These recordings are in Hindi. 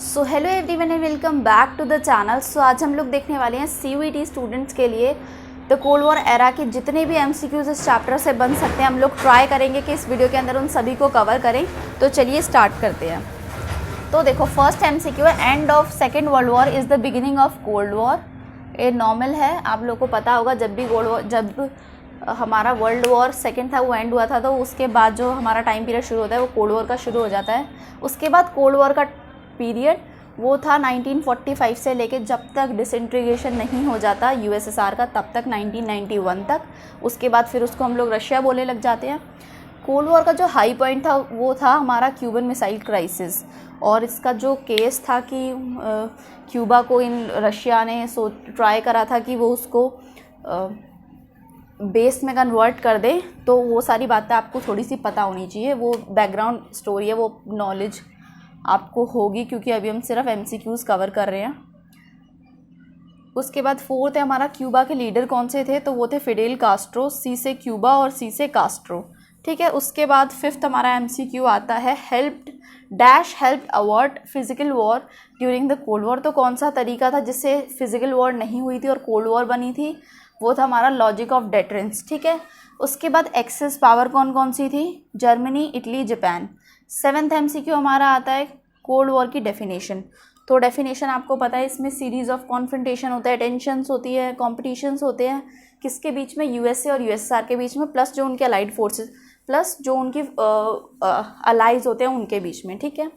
So hello everyone and welcome back to the channel. So आज हम लोग देखने वाले हैं CUET स्टूडेंट्स के लिए द कोल्ड वॉर एरा के जितने भी MCQs इस चैप्टर से बन सकते हैं हम लोग ट्राई करेंगे कि इस वीडियो के अंदर उन सभी को कवर करें। तो चलिए स्टार्ट करते हैं। तो देखो फर्स्ट MCQ है, end of second world war is the beginning of cold war. ये नॉर्मल है, आप लोग को पता होगा जब हमारा वर्ल्ड वॉर सेकेंड था वो एंड हुआ था, तो उसके बाद जो हमारा टाइम पीरियड शुरू होता है वो कोल्ड वॉर का शुरू हो जाता है। उसके बाद कोल्ड वॉर का पीरियड वो था 1945 से लेके जब तक डिसइंटीग्रेशन नहीं हो जाता USSR का, तब तक 1991 तक। उसके बाद फिर उसको हम लोग रशिया बोलने लग जाते हैं। कोल्ड वॉर का जो हाई पॉइंट था वो था हमारा क्यूबन मिसाइल क्राइसिस, और इसका जो केस था कि क्यूबा को इन रशिया ने ट्राई करा था कि वो उसको बेस में कन्वर्ट कर दे। तो वो सारी बातें आपको थोड़ी सी पता होनी चाहिए, वो बैकग्राउंड स्टोरी है, वो नॉलेज आपको होगी, क्योंकि अभी हम सिर्फ MCQs कवर कर रहे हैं। उसके बाद फोर्थ है हमारा, क्यूबा के लीडर कौन से थे, तो वो थे फिडेल कास्ट्रो, C से क्यूबा और C से कास्ट्रो, ठीक है। उसके बाद फिफ्थ हमारा MCQ आता है, help avoid physical war during the cold war. तो कौन सा तरीका था जिससे फिजिकल वॉर नहीं हुई थी और कोल्ड वॉर बनी थी, वो था हमारा लॉजिक ऑफ डेटरेंस, ठीक है। उसके बाद एक्सेस पावर कौन कौन सी थी, Germany, Italy, Japan. Seventh MCQ हमारा आता है कोल्ड वॉर की डेफिनेशन। तो डेफिनेशन आपको पता है, इसमें सीरीज ऑफ कॉन्फ्रंटेशन होता है, टेंशंस होती है, कॉम्पिटिशन्स होते हैं, किसके बीच में, USA और USSR के बीच में, प्लस जो उनके अलाइड फोर्सेस, प्लस जो उनकी अलाइज होते हैं उनके बीच में, ठीक है।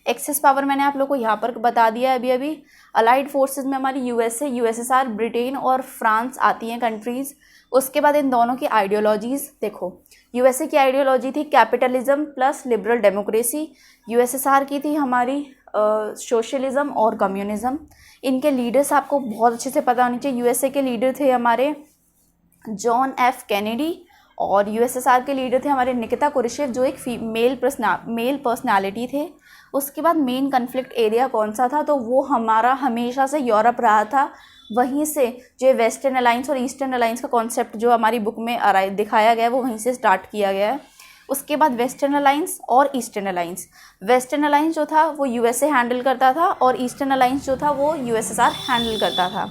एक्सेस पावर मैंने आप लोग को यहाँ पर बता दिया है अभी। अलाइड फोर्सेस में हमारी USA, USSR, ब्रिटेन और फ्रांस आती हैं कंट्रीज़। उसके बाद इन दोनों की आइडियोलॉजीज़ देखो, USA की आइडियोलॉजी थी capitalism plus liberal democracy, USSR की थी हमारी सोशलिज्म और कम्युनिज्म। इनके लीडर्स आपको बहुत अच्छे से पता होनी चाहिए। USA के लीडर थे हमारे जॉन F कैनेडी, और USSR के लीडर थे हमारे निकिता कुरुशेव, जो एक मेल पर्सनालिटी थे। उसके बाद मेन कन्फ्लिक्ट एरिया कौन सा था, तो वो हमारा हमेशा से यूरोप रहा था। वहीं से जो वेस्टर्न अलायंस और ईस्टर्न अलायंस का कॉन्सेप्ट जो हमारी बुक में दिखाया गया है वो वहीं से स्टार्ट किया गया है। उसके बाद वेस्टर्न अलायंस और ईस्टर्न अलायंस। वेस्टर्न अलायंस जो था वो USA हैंडल करता था, और ईस्टर्न अलायंस जो था वो USSR हैंडल करता था।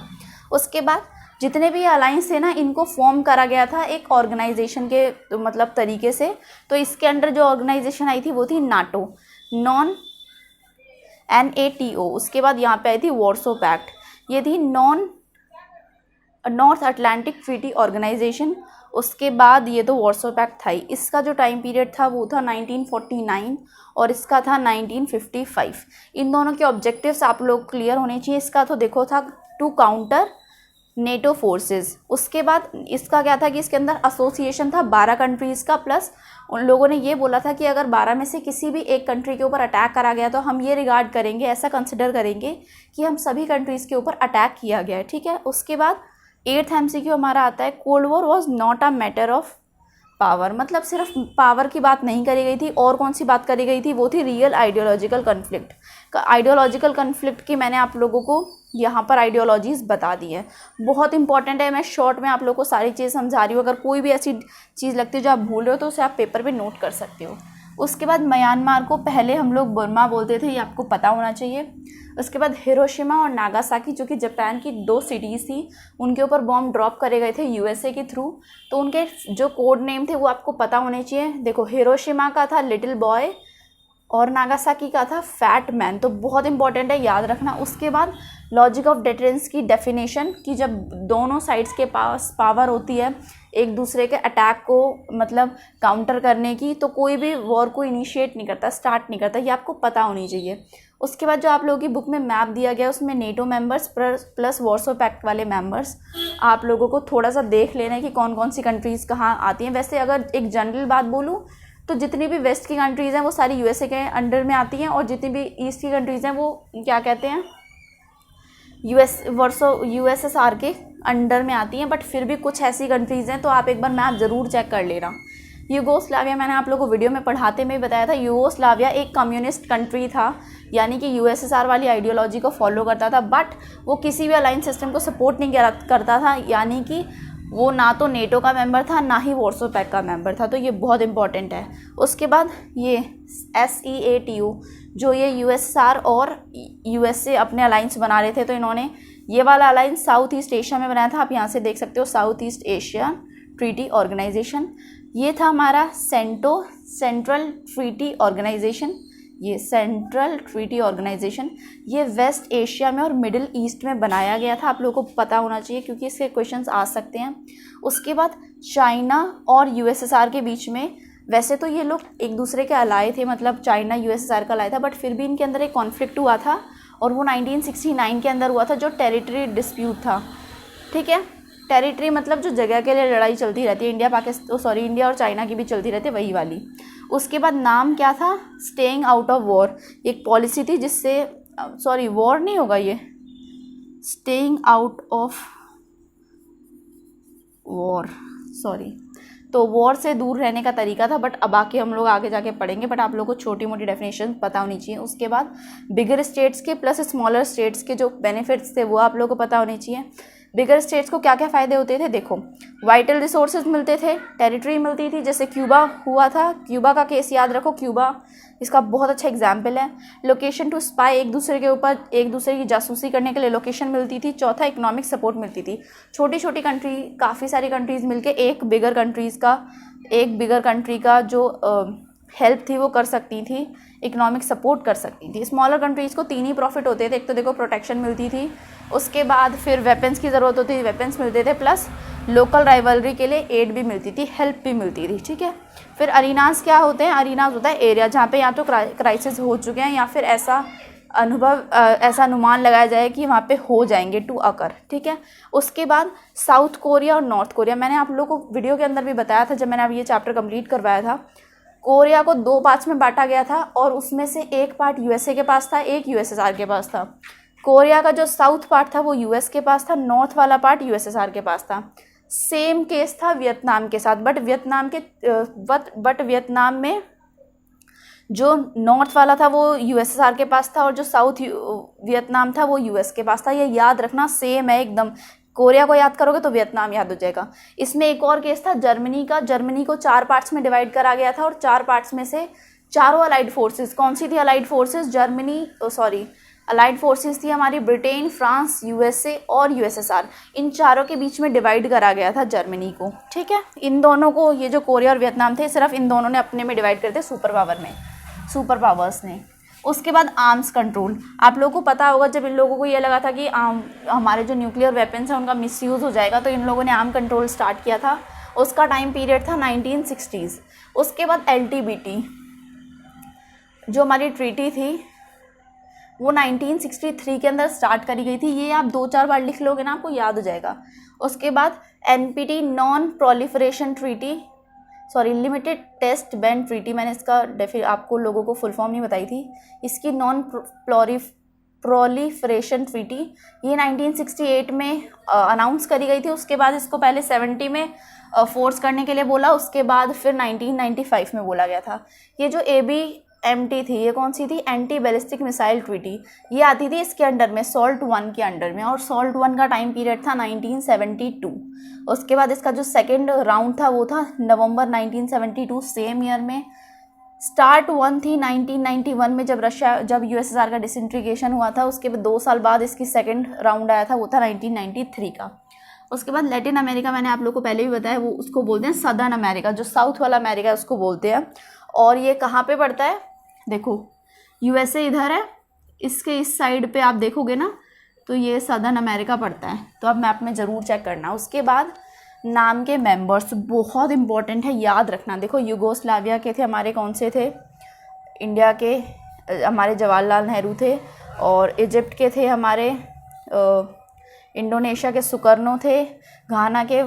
उसके बाद जितने भी अलायंस थे ना, इनको फॉर्म करा गया था एक ऑर्गेनाइजेशन के मतलब तरीके से। तो इसके अंडर जो ऑर्गेनाइजेशन आई थी वो थी NATO, NATO। उसके बाद यहाँ पे आई थी वॉर्सो पैक्ट, ये थी नॉर्थ अटलांटिक ट्रीटी ऑर्गेनाइजेशन। उसके बाद ये तो वॉर्सो पैक्ट था ही। इसका जो टाइम पीरियड था वो था 1949 और इसका था 1955। इन दोनों के ऑब्जेक्टिव्स आप लोग क्लियर होने चाहिए। इसका तो देखो था टू काउंटर NATO फोर्सेस। उसके बाद इसका क्या था कि इसके अंदर एसोसिएशन था 12 कंट्रीज़ का, प्लस उन लोगों ने ये बोला था कि अगर 12 में से किसी भी एक कंट्री के ऊपर अटैक करा गया तो हम ये रिगार्ड करेंगे, ऐसा कंसिडर करेंगे कि हम सभी कंट्रीज़ के ऊपर अटैक किया गया है, ठीक है। उसके बाद 8th MCQ हमारा आता है, cold war was not a matter of power. मतलब सिर्फ पावर की बात नहीं करी गई थी, और कौन सी बात करी गई थी, वो थी real ideological conflict. Ideological conflict की मैंने आप लोगों को यहाँ पर आइडियोलॉजीज़ बता दी है, बहुत इंपॉर्टेंट है। मैं शॉर्ट में आप लोगों को सारी चीज़ समझा रही हूँ। अगर कोई भी ऐसी चीज़ लगती है जो आप भूल रहे हो तो उसे आप पेपर पे नोट कर सकते हो। उसके बाद म्यांमार को पहले हम लोग बर्मा बोलते थे, ये आपको पता होना चाहिए। उसके बाद हिरोशिमा और नागासाकी, जो कि जापान की 2 सिटीज़ थी, उनके ऊपर बॉम्ब ड्रॉप करे गए थे USA के थ्रू। तो उनके जो कोड नेम थे वो आपको पता होने चाहिए। देखो, हिरोशिमा का था लिटिल बॉय और नागासाकी का था फैट मैन। तो बहुत इंपॉर्टेंट है, याद रखना। उसके बाद लॉजिक ऑफ डेटरेंस की डेफिनेशन, कि जब दोनों साइड्स के पास पावर होती है एक दूसरे के अटैक को मतलब काउंटर करने की, तो कोई भी वॉर को इनिशिएट नहीं करता, स्टार्ट नहीं करता, ये आपको पता होनी चाहिए। उसके बाद जो आप लोगों की बुक में मैप दिया गया उसमें NATO members plus Warsaw pact वाले मेंबर्स आप लोगों को थोड़ा सा देख लेना है कि कौन कौन सी कंट्रीज़ कहाँ आती हैं। वैसे अगर एक जनरल बात बोलूँ तो जितनी भी वेस्ट की कंट्रीज़ हैं वो सारी USA के अंडर में आती हैं, और जितनी भी ईस्ट की कंट्रीज़ हैं वो क्या कहते हैं, USSR के अंडर में आती हैं। बट फिर भी कुछ ऐसी कंट्रीज़ हैं, तो आप एक बार मैप ज़रूर चेक कर लेना। यूगोस्लाविया मैंने आप लोगों को वीडियो में पढ़ाते में बताया था, यूगोस्लाविया एक कम्युनिस्ट कंट्री था, यानी कि USSR वाली आइडियोलॉजी को फॉलो करता था, बट वो किसी भी अलायंस सिस्टम को सपोर्ट नहीं करता था। यानी कि वो ना तो नेटो का मेंबर था ना ही वॉर्सो पैक्ट का मेंबर था, तो ये बहुत इंपॉर्टेंट है। उसके बाद ये SEATO, जो ये USSR और USA अपने अलाइंस बना रहे थे, तो इन्होंने ये वाला अलाइंस साउथ ईस्ट एशिया में बनाया था। आप यहाँ से देख सकते हो South East Asia Treaty Organization. ये था हमारा सेंट्रल ट्रीटी ऑर्गेनाइजेशन, ये सेंट्रल ट्रीटी ऑर्गेनाइजेशन ये वेस्ट एशिया में और मिडिल ईस्ट में बनाया गया था। आप लोगों को पता होना चाहिए क्योंकि इसके क्वेश्चंस आ सकते हैं। उसके बाद चाइना और USSR के बीच में, वैसे तो ये लोग एक दूसरे के अलाए थे, मतलब चाइना USSR का अलाए था, बट फिर भी इनके अंदर एक कॉन्फ्लिक्ट हुआ था और वो 1969 के अंदर हुआ था, जो टेरिटरी डिस्प्यूट था। ठीक है, टेरिटरी मतलब जो जगह के लिए लड़ाई चलती रहती है, इंडिया और चाइना की भी चलती रहती है, वही वाली। उसके बाद नाम क्या था, स्टेइंग आउट ऑफ वॉर, एक पॉलिसी थी जिससे वॉर नहीं होगा, ये स्टेइंग आउट ऑफ वॉर, तो वॉर से दूर रहने का तरीका था, बट अब बाकी हम लोग आगे जाके पढ़ेंगे, बट आप लोगों को छोटी मोटी डेफिनेशन पता होनी चाहिए। उसके बाद बिगर स्टेट्स के प्लस स्मॉलर स्टेट्स के जो बेनिफिट्स थे वो आप लोगों को पता होने चाहिए। बिगर स्टेट्स को क्या क्या फ़ायदे होते थे, देखो वाइटल रिसोर्सेज मिलते थे, टेरिटरी मिलती थी, जैसे क्यूबा हुआ था, क्यूबा का केस याद रखो, क्यूबा इसका बहुत अच्छा एग्जाम्पल है। लोकेशन टू स्पाई, एक दूसरे के ऊपर एक दूसरे की जासूसी करने के लिए लोकेशन मिलती थी। चौथा, इकोनॉमिक सपोर्ट मिलती थी, छोटी छोटी कंट्री, काफ़ी सारी कंट्रीज़ मिलके एक बिगर कंट्री का जो हेल्प थी वो कर सकती थी, इकोनॉमिक सपोर्ट कर सकती थी। स्मॉलर कंट्रीज़ को 3 ही प्रॉफिट होते थे, एक तो देखो प्रोटेक्शन मिलती थी, उसके बाद फिर वेपन्स की ज़रूरत होती थी, वेपन्स मिलते थे, प्लस लोकल राइवलरी के लिए एड भी मिलती थी, हेल्प भी मिलती थी। ठीक है, फिर अरीनाज क्या होते हैं, अरीनाज होता है एरिया जहाँ पे या तो क्राइसिस हो चुके हैं या फिर ऐसा अनुमान लगाया जाए कि वहाँ पे हो जाएंगे टू अकर। ठीक है, उसके बाद साउथ कोरिया और नॉर्थ कोरिया, मैंने आप लोगों को वीडियो के अंदर भी बताया था जब मैंने अब ये चैप्टर कंप्लीट करवाया था। कोरिया को 2 पार्ट्स में बांटा गया था और उसमें से एक पार्ट USA के पास था, एक USSR के पास था। कोरिया का जो साउथ पार्ट था वो US के पास था, नॉर्थ वाला पार्ट USSR के पास था। सेम केस था वियतनाम के साथ, बट वियतनाम में जो नॉर्थ वाला था वो USSR के पास था और जो साउथ वियतनाम था वो US के पास था। ये याद रखना, सेम है एकदम। कोरिया को याद करोगे तो वियतनाम याद हो जाएगा। इसमें एक और केस था जर्मनी का, जर्मनी को 4 पार्ट्स में डिवाइड करा गया था और 4 पार्ट्स में से चारों अलाइड फोर्सेस, कौन सी थी अलाइड फोर्सेस, अलाइड फोर्सेस थी हमारी ब्रिटेन, फ्रांस, USA और USSR, इन चारों के बीच में डिवाइड करा गया था जर्मनी को। ठीक है, इन दोनों को, ये जो कोरिया और वियतनाम थे, सिर्फ इन दोनों ने अपने में डिवाइड करते सुपर पावर्स ने। उसके बाद आर्म्स कंट्रोल, आप लोगों को पता होगा जब इन लोगों को ये लगा था कि हमारे जो न्यूक्लियर वेपन्स हैं उनका मिसयूज़ हो जाएगा, तो इन लोगों ने आर्म कंट्रोल स्टार्ट किया था। उसका टाइम पीरियड था 1960s। उसके बाद LTBT जो हमारी ट्रीटी थी वो 1963 के अंदर स्टार्ट करी गई थी। ये आप 2-4 बार लिख लोगे ना आपको याद हो जाएगा। उसके बाद NPT Non Proliferation Treaty, Limited Test Ban Treaty, मैंने इसका आपको लोगों को फुल फॉर्म नहीं बताई थी, इसकी नॉन प्रोलिफरेशन ट्रीटी ये 1968 में अनाउंस करी गई थी। उसके बाद इसको पहले 70 में फोर्स करने के लिए बोला, उसके बाद फिर 1995 में बोला गया था। ये जो ABMT थी, ये कौन सी थी, एंटी बैलिस्टिक मिसाइल ट्रीटी, ये आती थी इसके अंडर में, SALT I के अंडर में, और SALT I का टाइम पीरियड था 1972। उसके बाद इसका जो सेकेंड राउंड था वो था नवंबर 1972, सेम ईयर में। स्टार्ट 1 थी 1991 में जब USSR का डिसइंटीग्रेशन हुआ था। उसके बाद 2 साल बाद इसकी सेकेंड राउंड आया था, वो था 1993 का। उसके बाद लैटिन अमेरिका, मैंने आप लोग को पहले भी बताया, वो उसको बोलते हैं सदर्न अमेरिका, जो साउथ वाला अमेरिका है उसको बोलते हैं। और ये कहाँ पे पड़ता है, देखो USA इधर है, इसके इस साइड पे आप देखोगे ना तो ये सदर्न अमेरिका पड़ता है, तो अब मैप में ज़रूर चेक करना। उसके बाद नाम के मेंबर्स बहुत इंपॉर्टेंट है, याद रखना। देखो यूगोस्लाविया के थे हमारे, कौन से थे, इंडिया के हमारे जवाहरलाल नेहरू थे, और इजिप्ट के थे हमारे इंडोनेशिया के सुकर्नो थे, घाना के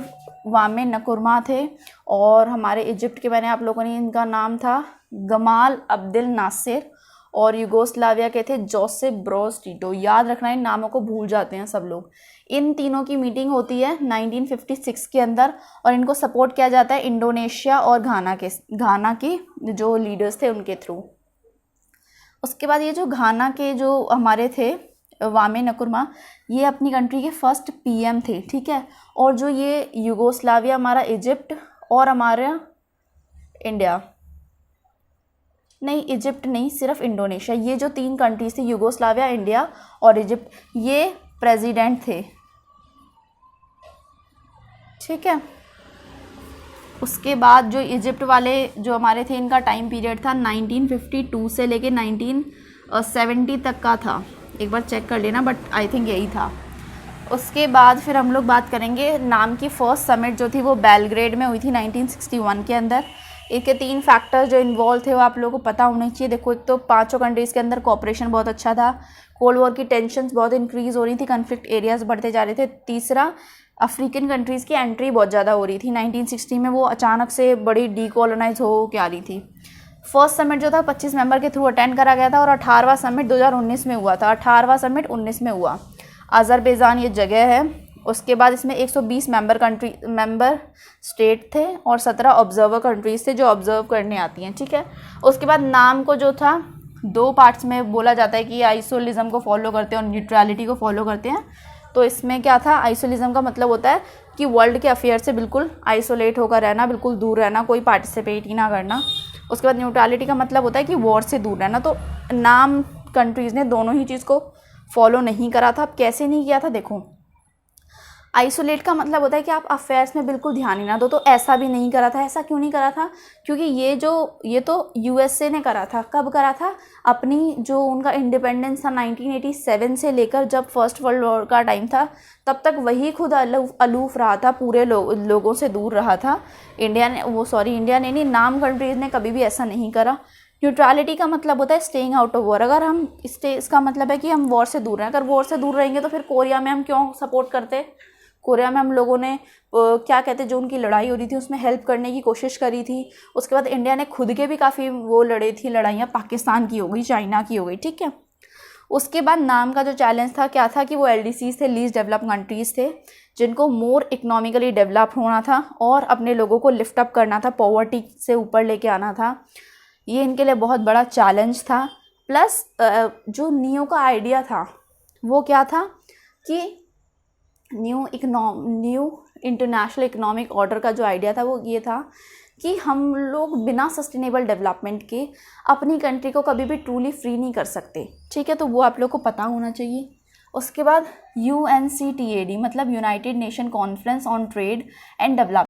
वामे नकुरमा थे, और हमारे इजिप्ट के, मैंने आप लोगों ने, इनका नाम था गमाल अब्देल नासिर, और यूगोस्लाविया के थे जोसेफ ब्रोज टीटो। याद रखना, इन नामों को भूल जाते हैं सब लोग। इन तीनों की मीटिंग होती है 1956 के अंदर, और इनको सपोर्ट किया जाता है इंडोनेशिया और घाना के जो लीडर्स थे उनके थ्रू। उसके बाद ये जो घाना के जो हमारे थे वामे नकुरमा, ये अपनी कंट्री के फर्स्ट पीएम थे, ठीक है। और जो ये यूगोस्लाविया, हमारा इजिप्ट और हमारा इंडिया, नहीं इजिप्ट नहीं, सिर्फ इंडोनेशिया, ये जो 3 कंट्रीज थी, यूगोस्लाविया, इंडिया और इजिप्ट, ये प्रेसिडेंट थे, ठीक है। उसके बाद जो इजिप्ट वाले जो हमारे थे, इनका टाइम पीरियड था 1952 से लेके 1970 तक का था, एक बार चेक कर लेना, बट आई थिंक यही था। उसके बाद फिर हम लोग बात करेंगे नाम की फर्स्ट समिट जो थी वो बेलग्रेड में हुई थी 1961 के अंदर। इसके 3 फैक्टर्स जो इन्वॉल्व थे वो आप लोगों को पता होने चाहिए। देखो, एक तो 5 कंट्रीज़ के अंदर कोऑपरेशन बहुत अच्छा था, कोल्ड वॉर की टेंशन्स बहुत इंक्रीज़ हो रही थी, कन्फ्लिक्ट एरियाज बढ़ते जा रहे थे। तीसरा, अफ्रीकन कंट्रीज़ की एंट्री बहुत ज़्यादा हो रही थी 1960 में, वो अचानक से बड़ी डीकोलोनाइज हो के आ रही थी। फर्स्ट समिट जो था 25 मेंबर के थ्रू अटेंड करा गया था, और 18वां समिट 2019 में हुआ था। 18वां समिट 19 में हुआ। अज़रबैजान ये जगह है। उसके बाद इसमें 120 मेंबर स्टेट थे और 17 ऑब्जर्वर कंट्रीज थे जो ऑब्जर्व करने आती हैं, ठीक है। उसके बाद नाम को जो था 2 पार्ट्स में बोला जाता है कि आइसोलिज्म को फॉलो करते हैं और न्यूट्रलिटी को फॉलो करते हैं। तो इसमें क्या था, आइसोलिज्म का मतलब होता है कि वर्ल्ड के अफेयर से बिल्कुल आइसोलेट होकर रहना, बिल्कुल दूर रहना, कोई पार्टिसिपेट ही ना करना। उसके बाद न्यूट्रलिटी का मतलब होता है कि वॉर से दूर रहना। तो नाम कंट्रीज़ ने दोनों ही चीज़ को फॉलो नहीं करा था। अब कैसे नहीं किया था, देखो, आइसोलेट का मतलब होता है कि आप अफेयर्स में बिल्कुल ध्यान ही ना दो, तो ऐसा भी नहीं करा था। ऐसा क्यों नहीं करा था, क्योंकि ये तो यूएसए ने करा था। कब करा था, अपनी जो उनका इंडिपेंडेंस था 1987 से लेकर जब फर्स्ट वर्ल्ड वॉर का टाइम था, तब तक वही खुद अलूफ रहा था, पूरे लोगों से दूर रहा था। इंडिया ने नहीं, नाम कंट्रीज़ ने कभी भी ऐसा नहीं करा। न्यूट्रलिटी का मतलब होता है स्टेइंग आउट ऑफ वॉर। अगर हम इसका मतलब है कि हम वॉर से दूर रहें। अगर वॉर से दूर रहेंगे तो फिर कोरिया में हम क्यों सपोर्ट करते। कोरिया में हम लोगों ने क्या कहते, जो उनकी लड़ाई हो रही थी उसमें हेल्प करने की कोशिश करी थी। उसके बाद इंडिया ने खुद के भी काफ़ी वो लड़े थी लड़ाइयाँ, पाकिस्तान की हो गई, चाइना की हो गई, ठीक है। उसके बाद नाम का जो चैलेंज था क्या था कि वो LDCs थे, लीस्ट डेवलप कंट्रीज़ थे, जिनको मोर इकोनॉमिकली डेवलप होना था और अपने लोगों को लिफ्ट अप करना था, पॉवर्टी से ऊपर लेके आना था। ये इनके लिए बहुत बड़ा चैलेंज था। प्लस जो नियो का आइडिया था वो क्या था कि न्यू इंटरनेशनल इकोनॉमिक ऑर्डर का जो आइडिया था वो ये था कि हम लोग बिना सस्टेनेबल डेवलपमेंट के अपनी कंट्री को कभी भी ट्रूली फ्री नहीं कर सकते, ठीक है। तो वो आप लोग को पता होना चाहिए। उसके बाद UNCTAD मतलब United nation conference on trade and development.